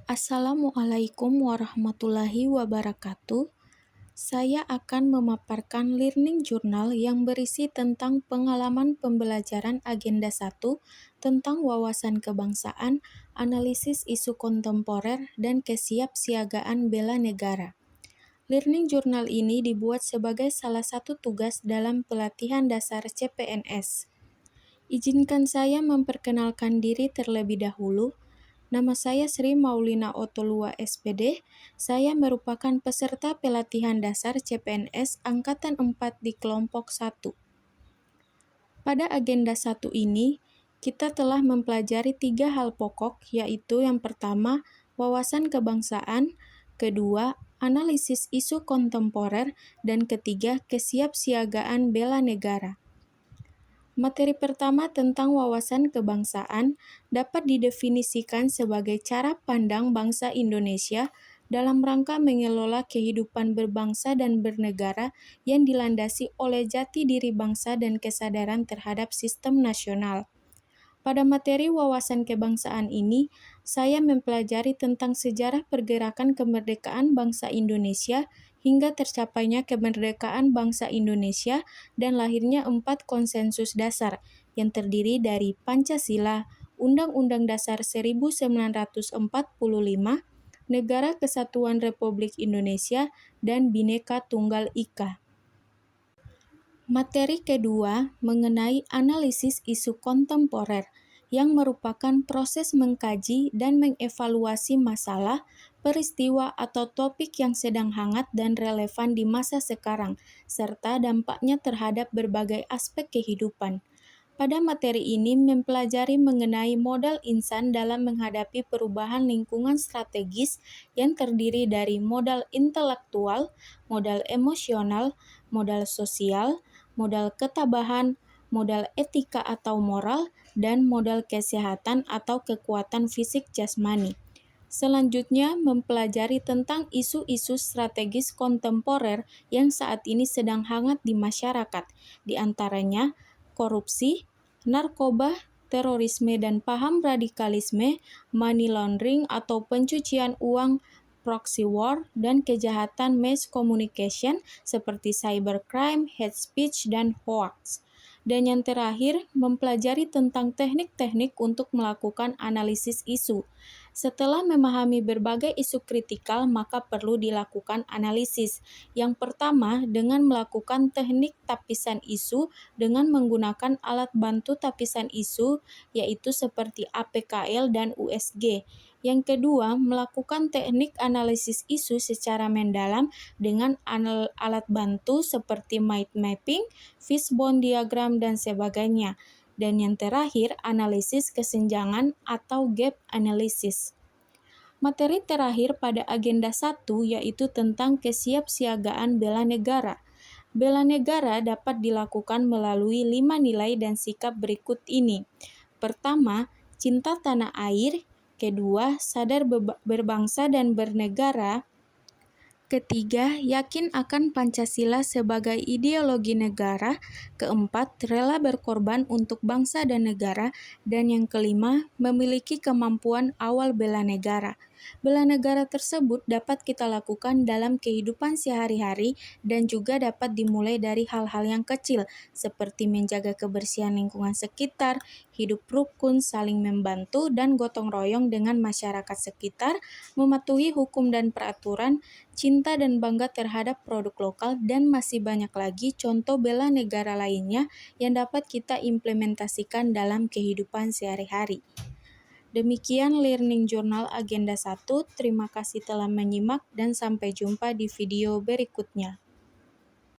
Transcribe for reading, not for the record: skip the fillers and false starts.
Assalamualaikum warahmatullahi wabarakatuh. Saya akan memaparkan learning journal yang berisi tentang pengalaman pembelajaran agenda 1 tentang wawasan kebangsaan, analisis isu kontemporer, dan kesiapsiagaan bela negara. Learning journal ini dibuat sebagai salah satu tugas dalam pelatihan dasar CPNS. Izinkan saya memperkenalkan diri terlebih dahulu. Nama saya Sri Maulina Otolua SPD. Saya merupakan peserta pelatihan dasar CPNS Angkatan 4 di kelompok 1. Pada agenda 1 ini, kita telah mempelajari 3 hal pokok, yaitu yang pertama, wawasan kebangsaan, kedua, analisis isu kontemporer, dan ketiga, kesiapsiagaan bela negara. Materi pertama tentang wawasan kebangsaan dapat didefinisikan sebagai cara pandang bangsa Indonesia dalam rangka mengelola kehidupan berbangsa dan bernegara yang dilandasi oleh jati diri bangsa dan kesadaran terhadap sistem nasional. Pada materi wawasan kebangsaan ini, saya mempelajari tentang sejarah pergerakan kemerdekaan bangsa Indonesia hingga tercapainya kemerdekaan bangsa Indonesia dan lahirnya 4 konsensus dasar yang terdiri dari Pancasila, Undang-Undang Dasar 1945, Negara Kesatuan Republik Indonesia, dan Bhinneka Tunggal Ika. Materi kedua mengenai analisis isu kontemporer, yang merupakan proses mengkaji dan mengevaluasi masalah, peristiwa, atau topik yang sedang hangat dan relevan di masa sekarang, serta dampaknya terhadap berbagai aspek kehidupan. Pada materi ini mempelajari mengenai modal insan dalam menghadapi perubahan lingkungan strategis yang terdiri dari modal intelektual, modal emosional, modal sosial, modal ketabahan, modal etika atau moral, dan modal kesehatan atau kekuatan fisik jasmani. Selanjutnya, mempelajari tentang isu-isu strategis kontemporer yang saat ini sedang hangat di masyarakat, di antaranya korupsi, narkoba, terorisme dan paham radikalisme, money laundering atau pencucian uang, proxy war, dan kejahatan mass communication seperti cybercrime, hate speech, dan hoax. Dan yang terakhir, mempelajari tentang teknik-teknik untuk melakukan analisis isu. Setelah memahami berbagai isu kritikal, maka perlu dilakukan analisis. Yang pertama, dengan melakukan teknik tapisan isu dengan menggunakan alat bantu tapisan isu, yaitu seperti APKL dan USG. Yang kedua, melakukan teknik analisis isu secara mendalam dengan alat bantu seperti mind mapping, fishbone diagram, dan sebagainya. Dan yang terakhir, analisis kesenjangan atau gap analysis. Materi terakhir pada agenda 1 yaitu tentang kesiapsiagaan bela negara. Bela negara dapat dilakukan melalui 5 nilai dan sikap berikut ini. Pertama, cinta tanah air. Kedua, sadar berbangsa dan bernegara. Ketiga, yakin akan Pancasila sebagai ideologi negara. Keempat, rela berkorban untuk bangsa dan negara. Dan yang kelima, memiliki kemampuan awal bela negara. Bela negara tersebut dapat kita lakukan dalam kehidupan sehari-hari dan juga dapat dimulai dari hal-hal yang kecil, seperti menjaga kebersihan lingkungan sekitar, hidup rukun, saling membantu, dan gotong royong dengan masyarakat sekitar, mematuhi hukum dan peraturan, cinta dan bangga terhadap produk lokal, dan masih banyak lagi contoh bela negara lainnya yang dapat kita implementasikan dalam kehidupan sehari-hari. Demikian Learning Journal Agenda 1, terima kasih telah menyimak dan sampai jumpa di video berikutnya.